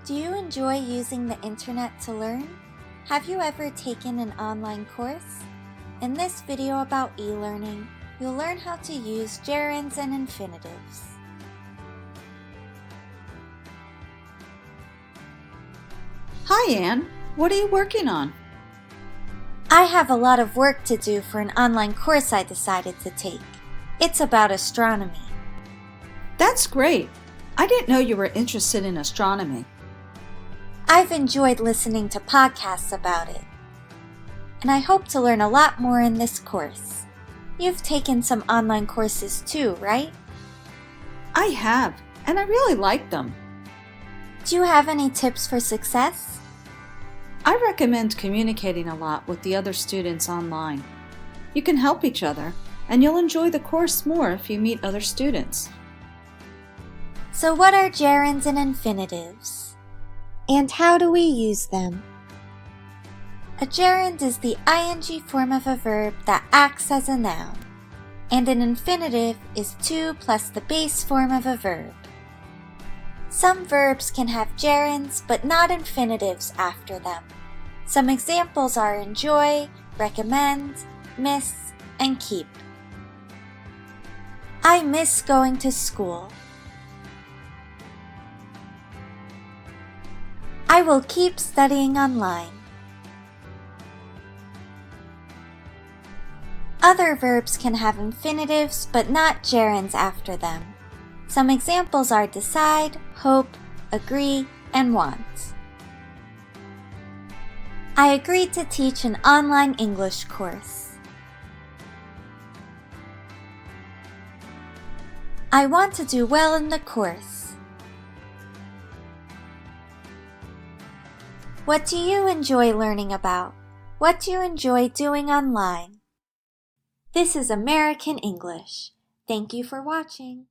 Do you enjoy using the internet to learn? Have you ever taken an online course? In this video about e-learning, you'll learn how to use gerunds and infinitives. Hi, Anne. What are you working on? I have a lot of work to do for an online course I decided to take. It's about astronomy. That's great. I didn't know you were interested in astronomy. I've enjoyed listening to podcasts about it, and I hope to learn a lot more in this course. You've taken some online courses too, right? I have, and I really like them. Do you have any tips for success? I recommend communicating a lot with the other students online. You can help each other, and you'll enjoy the course more if you meet other students. So what are gerunds and infinitives? And how do we use them? A gerund is the ing form of a verb that acts as a noun, and an infinitive is to plus the base form of a verb. Some verbs can have gerunds but not infinitives after them. Some examples are enjoy, recommend, miss, and keep. I miss going to school. I will keep studying online. Other verbs can have infinitives but not gerunds after them. Some examples are decide, hope, agree, and want. I agreed to teach an online English course. I want to do well in the course. What do you enjoy learning about? What do you enjoy doing online? This is American English. Thank you for watching.